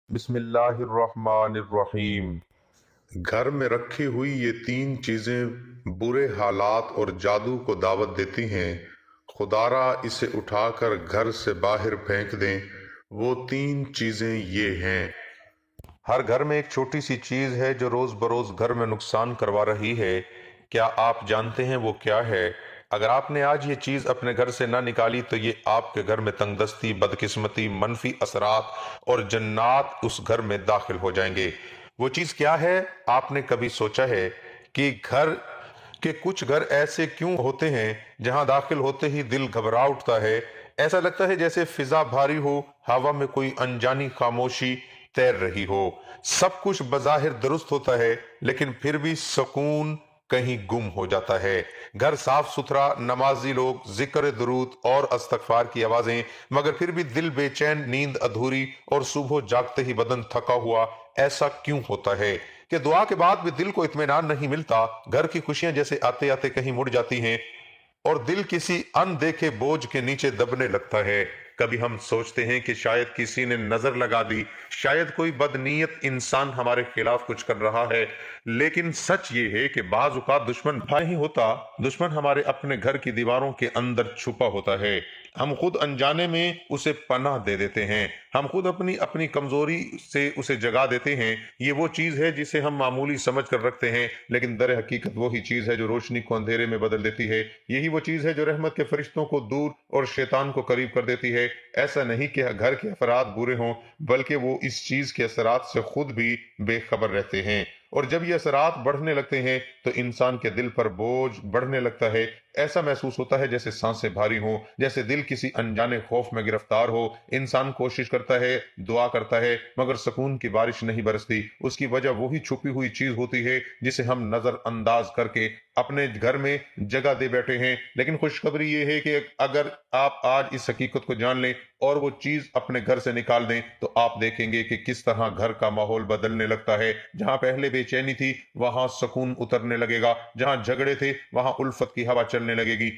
बिस्मिल्लाह अर्रहमान अर्रहीम। घर में रखी हुई ये तीन चीजें बुरे हालात और जादू को दावत देती हैं। खुदारा इसे उठाकर घर से बाहर फेंक दें। वो तीन चीजें ये हैं। हर घर में एक छोटी सी चीज है जो रोज बरोज घर में नुकसान करवा रही है। क्या आप जानते हैं वो क्या है? अगर आपने आज ये चीज अपने घर से ना निकाली तो ये आपके घर में तंगदस्ती, बदकिस्मती, मनफी असरात और जन्नात उस घर में दाखिल हो जाएंगे। वो चीज क्या है? आपने कभी सोचा है कि कुछ घर ऐसे क्यों होते हैं जहां दाखिल होते ही दिल घबरा उठता है। ऐसा लगता है जैसे फिजा भारी हो, हवा में कोई अनजानी खामोशी तैर रही हो। सब कुछ बज़ाहिर दुरुस्त होता है लेकिन फिर भी सुकून कहीं गुम हो जाता है। घर साफ सुथरा, नमाजी लोग, जिक्र दुरूद और अस्तगफार की आवाजें, मगर फिर भी दिल बेचैन, नींद अधूरी और सुबह जागते ही बदन थका हुआ। ऐसा क्यों होता है कि दुआ के बाद भी दिल को इत्मीनान नहीं मिलता? घर की खुशियां जैसे आते आते कहीं मुड़ जाती हैं और दिल किसी अनदेखे बोझ के नीचे दबने लगता है। कभी हम सोचते हैं कि शायद किसी ने नजर लगा दी, शायद कोई बदनीयत इंसान हमारे खिलाफ कुछ कर रहा है। लेकिन सच ये है कि बाज औक़ात दुश्मन भाई नहीं होता, दुश्मन हमारे अपने घर की दीवारों के अंदर छुपा होता है। हम खुद अनजाने में उसे पनाह दे देते हैं। हम खुद अपनी अपनी कमजोरी से उसे जगा देते हैं। ये वो चीज है जिसे हम मामूली समझ कर रखते हैं, लेकिन दर हकीकत वही चीज है जो रोशनी को अंधेरे में बदल देती है। यही वो चीज है जो रहमत के फरिश्तों को दूर और शैतान को करीब कर देती है। ऐसा नहीं कि घर के अफराद बुरे हों, बल्कि वो इस चीज के असरात से खुद भी बेखबर रहते हैं। और जब ये असरात बढ़ने लगते हैं तो इंसान के दिल पर बोझ बढ़ने लगता है। ऐसा महसूस होता है जैसे सांसें भारी हों, जैसे दिल किसी अनजाने खौफ में गिरफ्तार हो। इंसान कोशिश करता है, दुआ करता है, मगर सुकून की बारिश नहीं बरसती। उसकी वजह वही छुपी हुई चीज होती है जिसे हम नजरअंदाज करके अपने घर में जगह दे बैठे हैं। लेकिन खुशखबरी ये है कि अगर आप आज इस हकीकत को जान लें और वो चीज अपने घर से निकाल दें तो आप देखेंगे कि किस तरह घर का माहौल बदलने लगता है। जहां पहले बेचैनी थी वहां सुकून उतरने लगेगा। जहां झगड़े थे वहां उल्फत की हवा चलने लगेगी।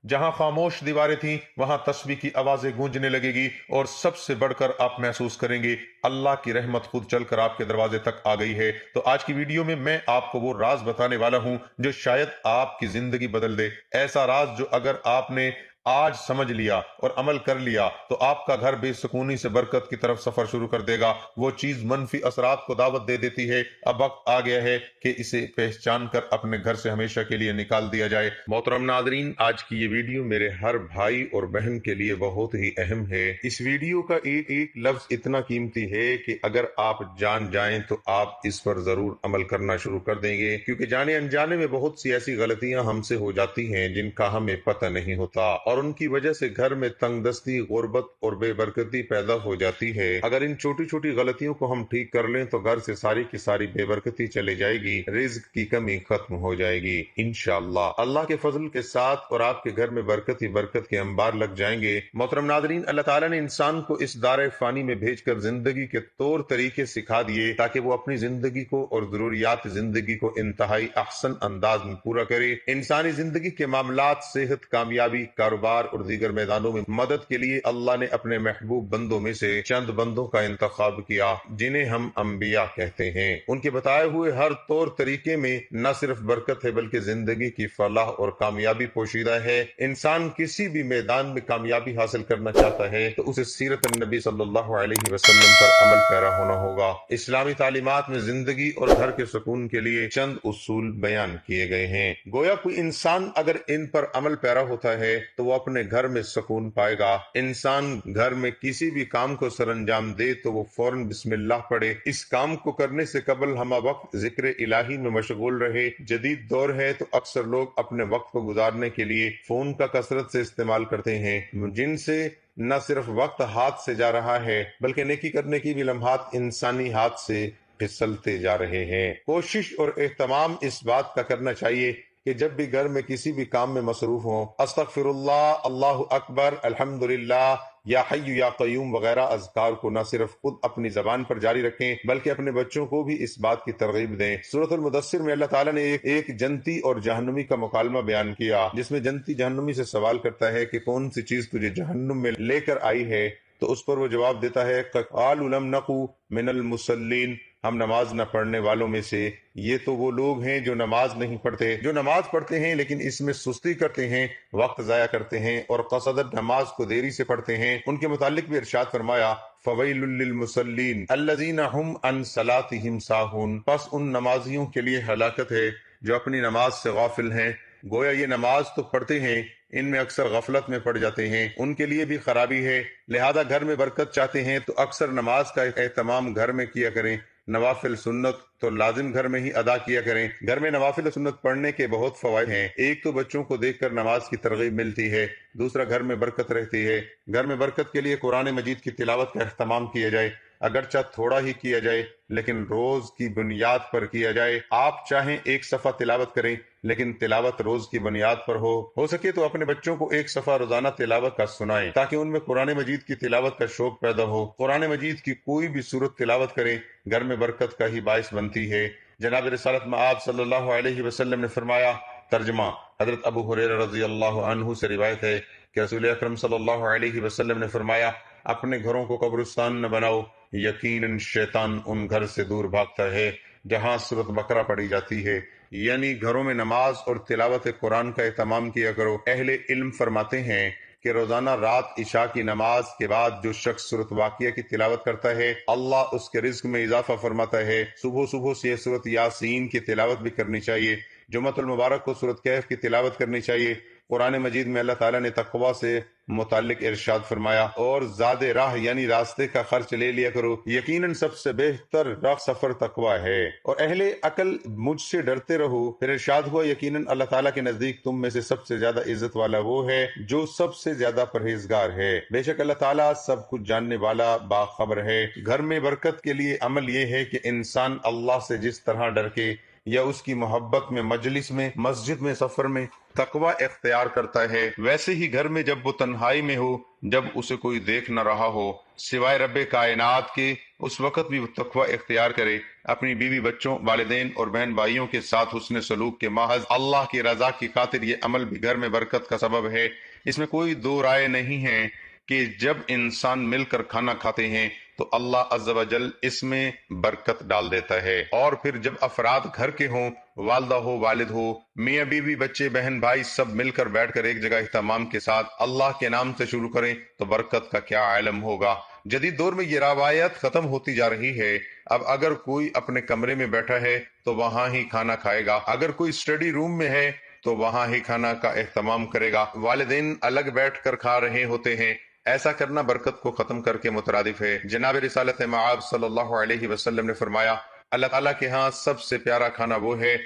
जहां खामोश दीवारें थीं वहां तस्बीह की आवाजें गूंजने लगेगी। और सबसे बढ़कर आप महसूस करेंगे अल्लाह की रहमत खुद चलकर आपके दरवाजे तक आ गई है। तो आज की वीडियो में मैं आपको वो राज बताने वाला हूं जो शायद आपकी जिंदगी बदल दे। ऐसा राज जो अगर आपने आज समझ लिया और अमल कर लिया तो आपका घर बेसुकूनी से बरकत की तरफ सफर शुरू कर देगा। वो चीज मनफी असरात को दावत दे देती है। अब वक्त आ गया है कि इसे पहचान कर अपने घर से हमेशा के लिए निकाल दिया जाए। मोहतरम नादरीन, आज की ये वीडियो मेरे हर भाई और बहन के लिए बहुत ही अहम है। इस वीडियो का एक एक लफ्ज इतना कीमती है कि अगर आप जान जाएं तो आप इस पर जरूर अमल करना शुरू कर देंगे, क्योंकि जाने अनजाने में बहुत सी ऐसी गलतियां हमसे हो जाती हैं जिनका हमें पता नहीं होता और उनकी वजह से घर में तंगदस्ती, गुर्बत और बेबरकती पैदा हो जाती है। अगर इन छोटी छोटी गलतियों को हम ठीक कर लें तो घर से सारी की सारी बेबरकती चली जाएगी, रिज्क की कमी खत्म हो जाएगी इंशाअल्लाह। अल्लाह के फजल के साथ और आपके घर में बरकत ही बरकत के अंबार लग जाएंगे। मोहतरम नादरीन, अल्लाह ताला ने इंसान को इस दारे फानी में भेजकर जिंदगी के तौर तरीके सिखा दिए ताकि वो अपनी जिंदगी को और जरूरियात जिंदगी को इंतहाई अहसन अंदाज में पूरा करे। इंसानी जिंदगी के मामलात, सेहत, कामयाबी, कारोबार और दीगर मैदानों में मदद के लिए अल्लाह ने अपने महबूब बंदों में से चंद बंदों का इंतखाब किया जिन्हें हम अंबिया कहते हैं। उनके बताए हुए हर तौर तरीके में न सिर्फ बरकत है बल्कि जिंदगी की फलाह और कामयाबी पोशीदा है। इंसान किसी भी मैदान में कामयाबी हासिल करना चाहता है तो उसे सीरत नबी सल्लल्लाहु अलैहि वसल्लम पर अमल पैरा होना होगा। इस्लामी तालीमात में जिंदगी और घर के सुकून के लिए चंद उसूल बयान किए गए हैं। गोया कोई इंसान अगर इन पर अमल पैरा होता है तो वो अपने घर में सुकून पाएगा। इंसान घर में किसी भी काम को सरंजाम दे तो वो फौरन बिस्मिल्लाह पढ़े। इस काम को करने से कबल हम वक्त जिक्र इलाही में मशगूल रहे। जदीद दौर है तो अक्सर लोग अपने वक्त को गुजारने के लिए फोन का कसरत से इस्तेमाल करते हैं, जिनसे न सिर्फ वक्त हाथ से जा रहा है बल्कि नेकी करने की भी लम्हात इंसानी हाथ से फिसलते जा रहे हैं। कोशिश और एहतमाम इस बात का करना चाहिए कि जब भी घर में किसी भी काम में मसरूफ हो, अस्तगफिरुल्लाह, अल्लाहु अकबर, अल्हम्दुलिल्लाह, या हय्यु या कय्यूम वगैरह अज़कार को न सिर्फ खुद अपनी जबान पर जारी रखें बल्कि अपने बच्चों को भी इस बात की तरगीब दें। सूरतुल मुदस्सिर में अल्लाह ताला ने एक जन्नती और जहन्नमी का मुकालमा बयान किया, जिसमें जन्नती जहन्नमी से सवाल करता है कि कौन सी चीज तुझे जहन्नुम में लेकर आई है تو اس پر وہ جواب دیتا ہے قالوا لم نکو من المصلین، ہم نماز نہ پڑھنے والوں میں سے۔ یہ تو وہ لوگ ہیں جو نماز نہیں پڑھتے، جو نماز پڑھتے ہیں لیکن اس میں سستی کرتے ہیں، وقت ضائع کرتے ہیں اور قصدن نماز کو دیری سے پڑھتے ہیں۔ ان کے متعلق بھی ارشاد فرمایا فویل للمصلین الذین هم عن صلاتهم ساہون، پس ان نمازیوں کے لیے ہلاکت ہے جو اپنی نماز سے غافل ہیں۔ گویا یہ نماز تو پڑھتے ہیں، ان میں اکثر غفلت میں پڑ جاتے ہیں، ان کے لیے بھی خرابی ہے۔ لہذا گھر میں برکت چاہتے ہیں تو اکثر نماز کا اہتمام گھر میں کیا کریں، نوافل سنت تو لازم گھر میں ہی ادا کیا کریں۔ گھر میں نوافل سنت پڑھنے کے بہت فوائد ہیں۔ ایک تو بچوں کو دیکھ کر نماز کی ترغیب ملتی ہے، دوسرا گھر میں برکت رہتی ہے۔ گھر میں برکت کے لیے قرآن مجید کی تلاوت کا اہتمام کیا جائے، اگرچہ تھوڑا ہی کیا جائے لیکن روز کی بنیاد پر کیا جائے۔ آپ چاہیں ایک صفحہ تلاوت کریں لیکن تلاوت روز کی بنیاد پر ہو سکے تو اپنے بچوں کو ایک صفحہ روزانہ تلاوت کا سنائیں تاکہ ان میں قرآن مجید کی تلاوت کا شوق پیدا ہو۔ قرآن مجید کی کوئی بھی سورت تلاوت کریں گھر میں برکت کا ہی باعث بنتی ہے۔ جناب رسالت مآب صلی اللہ علیہ وسلم نے فرمایا، ترجمہ حضرت ابو ہریرہ رضی اللہ عنہ سے روایت ہے کہ رسول اکرم صلی اللہ علیہ وسلم نے فرمایا، اپنے گھروں کو قبرستان نہ بناؤ، یقیناً شیطان ان گھر سے دور بھاگتا ہے جہاں سورۃ بقرہ پڑھی جاتی ہے۔ یعنی گھروں میں نماز اور تلاوت قرآن کا اہتمام کیا کرو۔ اہل علم فرماتے ہیں کہ روزانہ رات عشاء کی نماز کے بعد جو شخص سورۃ واقعہ کی تلاوت کرتا ہے اللہ اس کے رزق میں اضافہ فرماتا ہے۔ صبح صبح سے سورۃ یاسین کی تلاوت بھی کرنی چاہیے۔ جمعۃ المبارک کو سورۃ کہف کی تلاوت کرنی چاہیے۔ قرآن مجید میں اللہ تعالیٰ نے تقوی سے متعلق ارشاد فرمایا، اور زاد راہ یعنی راستے کا خرچ لے لیا کرو، یقیناً سب سے بہتر راہ سفر تقوی ہے، اور اہل عقل مجھ سے ڈرتے رہو۔ پھر ارشاد ہوا، یقیناً اللہ تعالیٰ کے نزدیک تم میں سے سب سے زیادہ عزت والا وہ ہے جو سب سے زیادہ پرہیزگار ہے۔ بے شک اللہ تعالیٰ سب کچھ جاننے والا باخبر ہے۔ گھر میں برکت کے لیے عمل یہ ہے کہ انسان اللہ سے جس طرح ڈر کے یا اس کی محبت میں مجلس میں، مسجد میں، سفر میں تقوی اختیار کرتا ہے، ویسے ہی گھر میں جب وہ تنہائی میں ہو، جب اسے کوئی دیکھ نہ رہا ہو سوائے رب کائنات کے، اس وقت بھی وہ تقوی اختیار کرے۔ اپنی بیوی، بچوں، والدین اور بہن بھائیوں کے ساتھ حسن سلوک کے محض اللہ کی رضا کی خاطر یہ عمل بھی گھر میں برکت کا سبب ہے۔ اس میں کوئی دو رائے نہیں ہے کہ جب انسان مل کر کھانا کھاتے ہیں تو اللہ عز و جل اس میں برکت ڈال دیتا ہے، اور پھر جب افراد گھر کے ہوں، والدہ ہو، والد ہو، میاں بیوی، بچے، بہن بھائی، سب مل کر بیٹھ کر ایک جگہ اہتمام کے ساتھ اللہ کے نام سے شروع کریں تو برکت کا کیا عالم ہوگا۔ جدید دور میں یہ روایت ختم ہوتی جا رہی ہے۔ اب اگر کوئی اپنے کمرے میں بیٹھا ہے تو وہاں ہی کھانا کھائے گا، اگر کوئی اسٹڈی روم میں ہے تو وہاں ہی کھانا کا اہتمام کرے گا، والدین الگ بیٹھ کر کھا رہے ہوتے ہیں۔ ایسا کرنا برکت کو ختم کر کے مترادف ہے۔ جناب رسالت مآب صلی اللہ علیہ وسلم نے فرمایا، اللہ تعالیٰ کے ہاں سب سے پیارا کھانا وہ ہے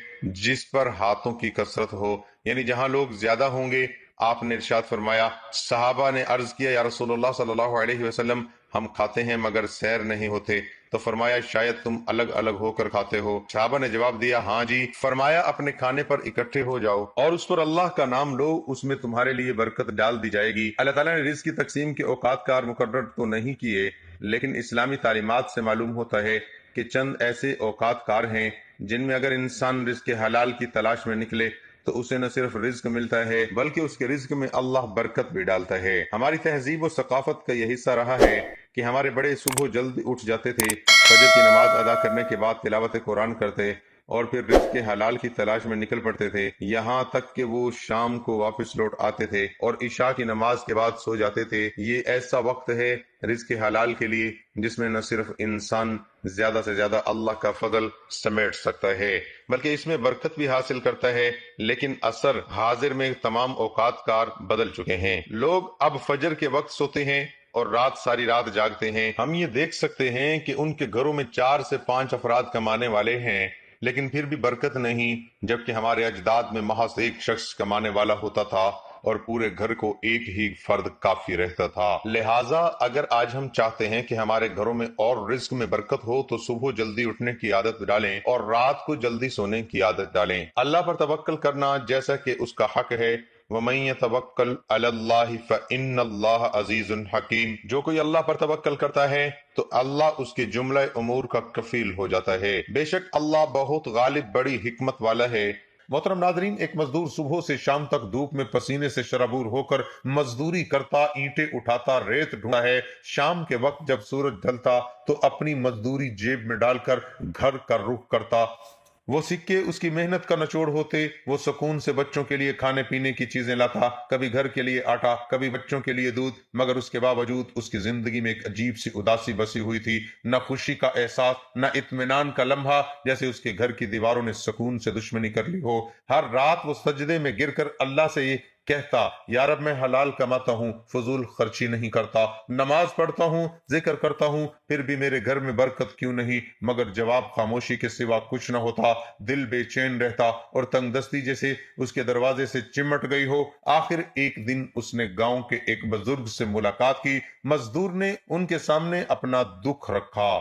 جس پر ہاتھوں کی کثرت ہو، یعنی جہاں لوگ زیادہ ہوں گے۔ آپ نے ارشاد فرمایا، صحابہ نے عرض کیا، یا رسول اللہ صلی اللہ علیہ وسلم، ہم کھاتے ہیں مگر سیر نہیں ہوتے۔ تو فرمایا، شاید تم الگ الگ ہو کر کھاتے ہو۔ صحابہ نے جواب دیا، ہاں جی۔ فرمایا، اپنے کھانے پر اکٹھے ہو جاؤ اور اس پر اللہ کا نام لو، اس میں تمہارے لیے برکت ڈال دی جائے گی۔ اللہ تعالیٰ نے رزق کی تقسیم کے اوقات کار مقرر تو نہیں کیے، لیکن اسلامی تعلیمات سے معلوم ہوتا ہے کہ چند ایسے اوقات کار ہیں جن میں اگر انسان رزق حلال کی تلاش میں نکلے تو اسے نہ صرف رزق ملتا ہے بلکہ اس کے رزق میں اللہ برکت بھی ڈالتا ہے۔ ہماری تہذیب و ثقافت کا یہ حصہ رہا ہے کہ ہمارے بڑے صبح جلد اٹھ جاتے تھے، فجر کی نماز ادا کرنے کے بعد تلاوت قرآن کرتے اور پھر رزق حلال کی تلاش میں نکل پڑتے تھے، یہاں تک کہ وہ شام کو واپس لوٹ آتے تھے اور عشاء کی نماز کے بعد سو جاتے تھے۔ یہ ایسا وقت ہے رزق حلال کے لیے جس میں نہ صرف انسان زیادہ سے زیادہ اللہ کا فضل سمیٹ سکتا ہے بلکہ اس میں برکت بھی حاصل کرتا ہے، لیکن اثر حاضر میں تمام اوقات کار بدل چکے ہیں۔ لوگ اب فجر کے وقت سوتے ہیں اور رات ساری رات جاگتے ہیں۔ ہم یہ دیکھ سکتے ہیں کہ ان کے گھروں میں 4 سے 5 افراد کمانے والے ہیں، لیکن پھر بھی برکت نہیں، جبکہ ہمارے اجداد میں محض ایک شخص کمانے والا ہوتا تھا اور پورے گھر کو ایک ہی فرد کافی رہتا تھا۔ لہٰذا اگر آج ہم چاہتے ہیں کہ ہمارے گھروں میں اور رزق میں برکت ہو تو صبح جلدی اٹھنے کی عادت ڈالیں اور رات کو جلدی سونے کی عادت ڈالیں۔ اللہ پر توکل کرنا جیسا کہ اس کا حق ہے، وَمَن يَتَوَكَّلْ عَلَى اللَّهِ فَإِنَّ اللَّهَ عَزِيزٌ حَكِيمٌ، جو کوئی اللہ پر توکل کرتا ہے تو اللہ اس کے جملہ امور کا کفیل ہو جاتا ہے۔ بے شک اللہ بہت غالب، بڑی حکمت والا ہے۔ मोहतरम नाजरीन, एक मजदूर सुबह से शाम तक धूप में पसीने से शराबूर होकर मजदूरी करता, ईंटें उठाता, रेत ढूंढता है। शाम के वक्त जब सूरज ढलता तो अपनी मजदूरी जेब में डालकर घर का रुख करता। वो सिक्के उसकी मेहनत का निचोड़ होते। वो सुकून से बच्चों के लिए खाने पीने की चीजें लाता, कभी घर के लिए आटा, कभी बच्चों के लिए दूध। मगर उसके बावजूद उसकी जिंदगी में एक अजीब सी उदासी बसी हुई थी। न खुशी का एहसास, न इत्मीनान का लम्हा, जैसे उसके घर की दीवारों ने सुकून से दुश्मनी कर ली हो। हर रात वो सजदे में गिरकर अल्लाह से ये कहता, या रब, मैं हलाल कमाता हूँ, फजूल खर्ची नहीं करता, नमाज पढ़ता हूँ, जिक्र करता हूँ, फिर भी मेरे घर में बरकत क्यों नहीं। मगर जवाब खामोशी के सिवा कुछ न होता। दिल बेचैन रहता और तंगदस्ती जैसे उसके दरवाजे से चिमट गई हो। आखिर एक दिन उसने गांव के एक बुजुर्ग से मुलाकात की। मजदूर ने उनके सामने अपना दुख रखा,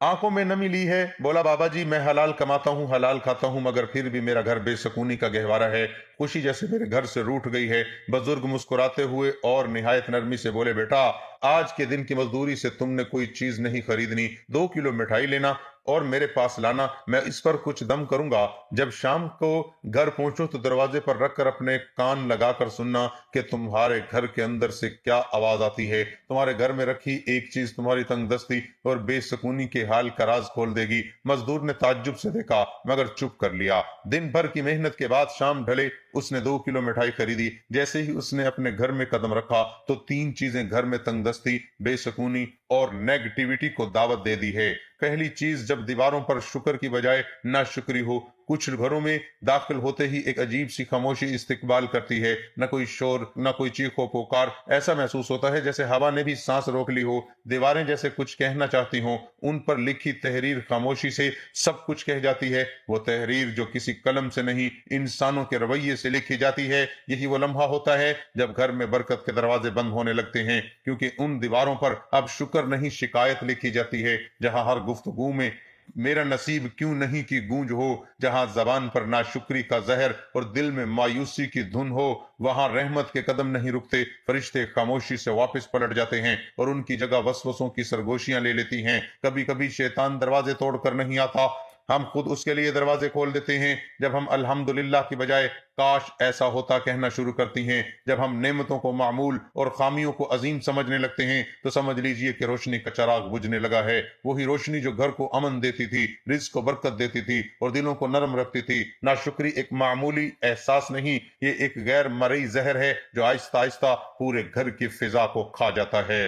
आंखों में नमी ली है। बोला, बाबा जी, मैं हलाल कमाता हूँ, हलाल खाता हूँ, मगर फिर भी मेरा घर बेसकूनी का गहवारा है। खुशी जैसे मेरे घर से रूठ गई है। बुजुर्ग मुस्कुराते हुए और निहायत नरमी से बोले, बेटा, आज के दिन की मजदूरी से तुमने कोई चीज नहीं खरीदनी। 2 किलो मिठाई लेना और मेरे पास लाना, मैं इस पर कुछ दम करूंगा। जब शाम को घर पहुंचो तो दरवाजे पर रखकर अपने कान लगाकर सुनना कि तुम्हारे घर के अंदर से क्या आवाज आती है। तुम्हारे घर में रखी एक चीज तुम्हारी तंगदस्ती और बेसकूनी के हाल का राज खोल देगी। मजदूर ने ताज्जुब से देखा मगर चुप कर लिया। दिन भर की मेहनत के बाद शाम ढले, उसने 2 किलो मिठाई खरीदी। जैसे ही उसने अपने घर में कदम रखा तो 3 चीजें घर में तंगदस्ती, बेसकूनी और नेगेटिविटी को दावत दे दी है। पहली चीज, जब दीवारों पर शुक्र की बजाय नाशुक्री हो। कुछ घरों में दाखिल होते ही एक अजीब सी खामोशी इस्तकबाल करती है। न कोई शोर, न कोई चीखो पुकार। ऐसा महसूस होता है जैसे हवा ने भी सांस रोक ली हो। दीवारें जैसे कुछ कहना चाहती हों। उन पर लिखी तहरीर खामोशी से सब कुछ कह जाती है। वो तहरीर जो किसी कलम से नहीं, इंसानों के रवैये से लिखी जाती है। यही वो लम्हा होता है जब घर में बरकत के दरवाजे बंद होने लगते हैं, क्योंकि उन दीवारों पर अब शुक्र नहीं, शिकायत लिखी जाती है। जहां हर गुफ्तगू में मेरा नसीब क्यों नहीं की गूंज हो, जहां जबान पर नाशुक्री का जहर और दिल में मायूसी की धुन हो, वहां रहमत के कदम नहीं रुकते। फरिश्ते खामोशी से वापस पलट जाते हैं और उनकी जगह वसवसों की सरगोशियां ले लेती हैं। कभी कभी शैतान दरवाजे तोड़कर नहीं आता, हम खुद उसके लिए दरवाजे खोल देते हैं। जब हम अल्हम्दुलिल्लाह की बजाय काश ऐसा होता कहना शुरू करती हैं, जब हम नेमतों को मामूल और खामियों को अजीम समझने लगते हैं, तो समझ लीजिए कि रोशनी का चराग बुझने लगा है। वही रोशनी जो घर को अमन देती थी, रिज्क को बरकत देती थी और दिलों को नरम रखती थी। नाशुक्री एक मामूली एहसास नहीं, ये एक गैर मरई जहर है जो आहिस्ता आहिस्ता पूरे घर की फिजा को खा जाता है।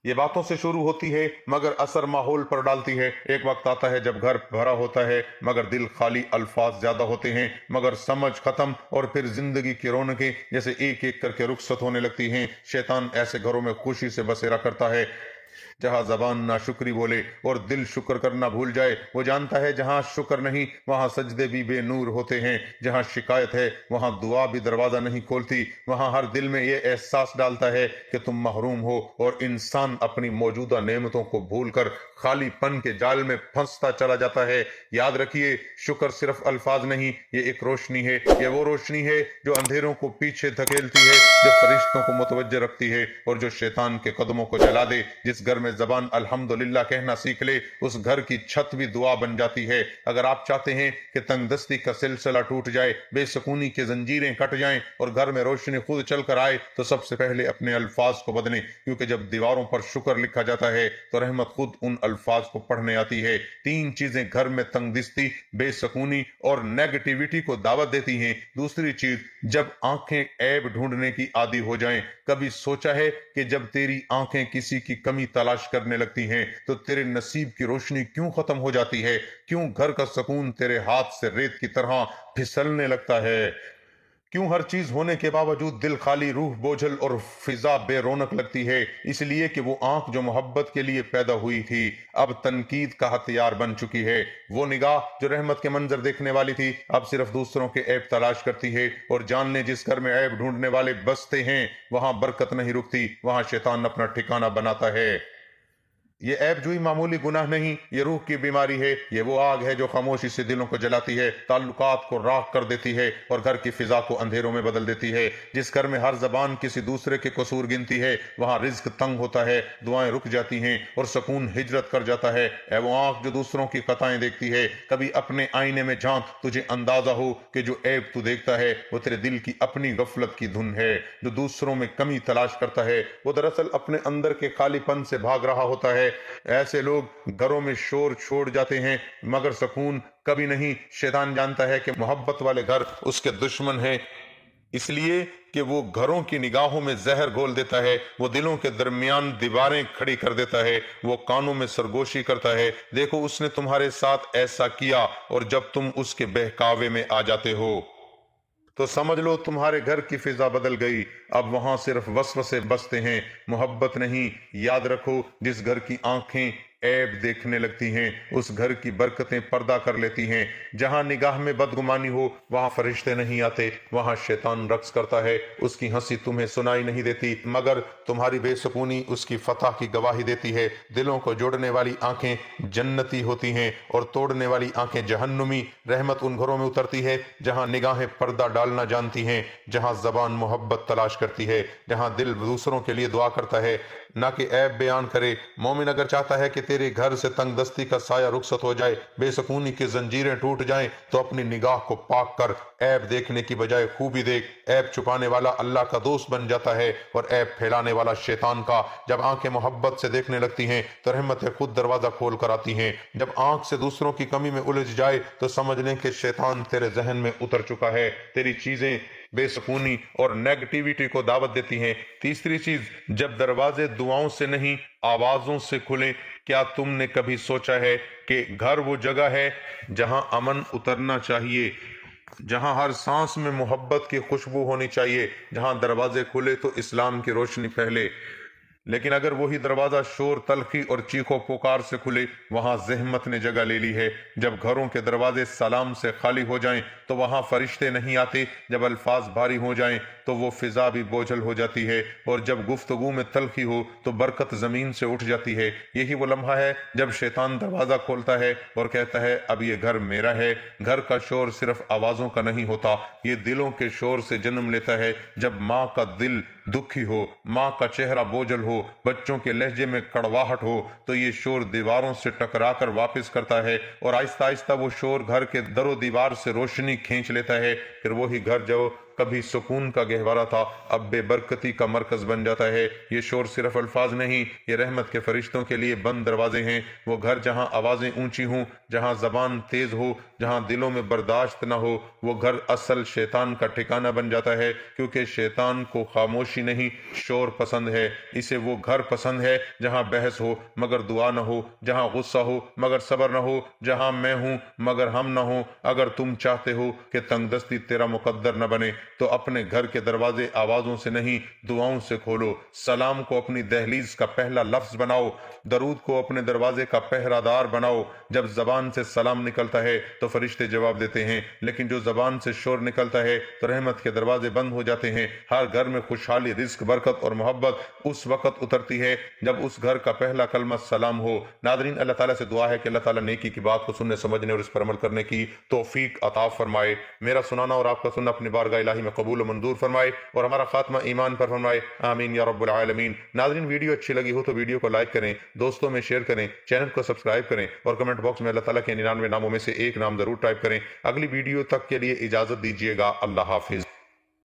ये बातों से शुरू होती है मगर असर माहौल पर डालती है। एक वक्त आता है जब घर भरा होता है मगर दिल खाली, अल्फाज ज्यादा होते हैं मगर समझ खत्म, और फिर जिंदगी की रौनकें जैसे एक एक करके रुखसत होने लगती हैं। शैतान ऐसे घरों में खुशी से बसेरा करता है जहां जबान नाशुक्री बोले और दिल शुक्र करना भूल जाए। वो जानता है जहां शुक्र नहीं वहां सजदे भी बेनूर होते हैं। जहां शिकायत है वहां दुआ भी दरवाजा नहीं खोलती। वहां हर दिल में ये एहसास डालता है कि तुम महरूम हो, और इंसान अपनी मौजूदा नेमतों को भूलकर खालीपन के जाल में फंसता चला जाता है। याद रखिए, शुक्र सिर्फ अल्फाज नहीं, ये एक रोशनी है। ये वो रोशनी है जो अंधेरों को पीछे धकेलती है, जो फरिश्तों को मुतवज्जे रखती है और जो शैतान के कदमों को जला दे। जिस घर में जबान अल्हम्दुलिल्लाह कहना सीख ले, उस घर की छत भी दुआ बन जाती है। अगर आप चाहते हैं कि तंगदस्ती का सिलसिला टूट जाए, बेसकूनी की जंजीरें कट जाएं और घर में रोशनी खुद चल कर आए, तो सबसे पहले अपने अल्फाज को बदलें, क्योंकि जब दीवारों पर शुक्र लिखा जाता है तो रहमत खुद उन अल्फाज को पढ़ने आती है। 3 चीजें घर में तंगदस्ती, बेसकूनी और नेगेटिविटी को दावत देती हैं। दूसरी चीज, जब आंखें ऐब ढूंढने की आदी हो जाएं। कभी सोचा है कि जब तेरी आंखें किसी की कमी तलाश करने लगती हैं तो तेरे नसीब की रोशनी क्यों खत्म हो जाती है? क्यों घर का सुकून तेरे हाथ से रेत की तरह फिसलने लगता है? क्यों हर चीज होने के बावजूद दिल खाली, रूह बोझल और फिजा बेरौनक लगती है? इसलिए कि वो आंख जो मोहब्बत के लिए पैदा हुई थी अब तनकीद का हथियार बन चुकी है। वो निगाह जो रहमत के मंजर देखने वाली थी अब सिर्फ दूसरों के ऐब तलाश करती है। और जान ले, जिस घर में ऐब ढूंढने वाले बसते हैं वहां बरकत नहीं रुकती, वहां शैतान अपना ठिकाना बनाता है। ये ऐब जोई मामूली गुनाह नहीं, ये रूह की बीमारी है। ये वो आग है जो खामोशी से दिलों को जलाती है, ताल्लुकात को राख कर देती है और घर की फिजा को अंधेरों में बदल देती है। जिस घर में हर जबान किसी दूसरे के कसूर गिनती है, वहाँ रिज्क तंग होता है, दुआएं रुक जाती हैं और सुकून हिजरत कर जाता है। ऐ वो आंख जो दूसरों की खताएं देखती है, कभी अपने आईने में झांक, तुझे अंदाजा हो कि जो ऐब तू देखता है वो तेरे दिल की अपनी गफलत की धुन है। जो दूसरों में कमी तलाश करता है वो दरअसल अपने अंदर के खालीपन से भाग रहा होता है। ऐसे लोग घरों में शोर छोड़ जाते हैं मगर सुकून कभी नहीं। शैतान जानता है कि मोहब्बत वाले घर उसके दुश्मन हैं, इसलिए कि वो घरों की निगाहों में जहर घोल देता है, वो दिलों के दरमियान दीवारें खड़ी कर देता है, वो कानों में सरगोशी करता है। देखो उसने तुम्हारे साथ ऐसा किया और जब तुम उसके बहकावे में आ जाते हो तो समझ लो तुम्हारे घर की फिजा बदल गई। अब वहां सिर्फ वसवसे बसते हैं, मोहब्बत नहीं। याद रखो, जिस घर की आंखें ऐब देखने लगती हैं उस घर की बरकतें पर्दा कर लेती हैं। जहां निगाह में बदगुमानी हो वहां फरिश्ते नहीं आते, वहां शैतान रक्स करता है। उसकी हंसी तुम्हें सुनाई नहीं देती मगर तुम्हारी बेसुकूनी उसकी फतह की गवाही देती है। दिलों को जोड़ने वाली आंखें जन्नती होती हैं और तोड़ने वाली आंखें जहन्नुमी। रहमत उन घरों में उतरती है जहां निगाहें पर्दा डालना जानती हैं, जहां जबान मोहब्बत तलाश करती है, जहां दिल दूसरों के लिए दुआ करता है ना कि ऐब बयान करे। मोमिन अगर चाहता है कि तेरे घर से तंगदस्ती का साया रुखसत हो जाए, बेसुकूनी की जंजीरें टूट जाएं, तो अपनी निगाह को पाक कर ऐब देखने की बजाय खूबी देख। ऐब छुपाने वाला अल्लाह का दोस्त बन जाता है और ऐब फैलाने वाला शैतान का। जब आंखें मोहब्बत से देखने लगती हैं तो रहमतें खुद दरवाजा खोल कर आती हैं। जब आंख से दूसरों की कमी में उलझ जाए तो समझ लें कि शैतान तेरे जहन में उतर चुका है। तेरी चीजें बेसुकूनी और नेगेटिविटी को दावत देती हैं। तीसरी चीज, जब दरवाजे दुआओं से नहीं आवाजों से खुलें। क्या तुमने कभी सोचा है कि घर वो जगह है जहां अमन उतरना चाहिए, जहां हर सांस में मोहब्बत की खुशबू होनी चाहिए, जहां दरवाजे खुले तो इस्लाम की रोशनी फैले। लेकिन अगर वही दरवाजा शोर, तलखी और चीखों पुकार से खुले, वहां जहमत ने जगह ले ली है। जब घरों के दरवाजे सलाम से खाली हो जाएं तो वहां फरिश्ते नहीं आते। जब अल्फाज भारी हो जाएं तो वो फिजा भी बोझल हो जाती है और जब गुफ्तगू में तलखी हो तो बरकत जमीन से उठ जाती है। यही वो लम्हा है जब शैतान दरवाजा खोलता है और कहता है अब ये घर मेरा है। घर का शोर सिर्फ आवाजों का नहीं होता, ये दिलों के शोर से जन्म लेता है। जब माँ का दिल दुखी हो, माँ का चेहरा बोझल हो, बच्चों के लहजे में कड़वाहट हो, तो ये शोर दीवारों से टकरा कर वापस करता है और आहिस्ता आहिस्ता वो शोर घर के दरो दीवार से रोशनी खींच लेता है। फिर वही घर जो कभी सुकून का गहवारा था अब बेबरकती का मरकज बन जाता है। ये शोर सिर्फ अल्फाज नहीं, ये रहमत के फरिश्तों के लिए बंद दरवाजे हैं। वो घर जहां आवाजें ऊंची हों, जहां जबान तेज हो, जहां दिलों में बर्दाश्त ना हो, वो घर असल शैतान का ठिकाना बन जाता है। क्योंकि शैतान को खामोशी नहीं शोर पसंद है। इसे वो घर पसंद है जहां बहस हो मगर दुआ न हो, जहां गुस्सा हो मगर सब्र न हो, जहां मैं हूं मगर हम न हो। अगर तुम चाहते हो कि तंगदस्ती तेरा मुकद्दर न बने तो अपने घर के दरवाजे आवाजों से नहीं दुआओं से खोलो। सलाम को अपनी दहलीज का पहला लफ्ज बनाओ, दरूद को अपने दरवाजे का पहरादार बनाओ। जब जबान से सलाम निकलता है तो फरिश्ते जवाब देते हैं, लेकिन जो जबान से शोर निकलता है तो रहमत के दरवाजे बंद हो जाते हैं। हर घर में खुशहाली, रिज्क, बरकत और मोहब्बत उस वक्त उतरती है जब उस घर का पहला कलमा सलाम हो। नादरीन, अल्लाह ताला से दुआ है कि अल्लाह ताला नेकी की बात को सुनने, समझने और इस पर अमल करने की तौफीक अता फरमाए। मेरा सुनाना और आपका सुनना अपनी बारगाह इलाही में कबूल और मंजूर फरमाए और हमारा खात्मा ईमान पर फरमाए, आमीन या रब्बुल आलमीन। नाज़रीन, वीडियो अच्छी लगी हो तो वीडियो को लाइक करें, दोस्तों में शेयर करें, चैनल को सब्सक्राइब करें और कमेंट बॉक्स में अल्लाह ताला के 99 नामों में से एक नाम जरूर टाइप करें। अगली वीडियो तक के लिए इजाजत दीजिएगा। अल्लाह हाफिज।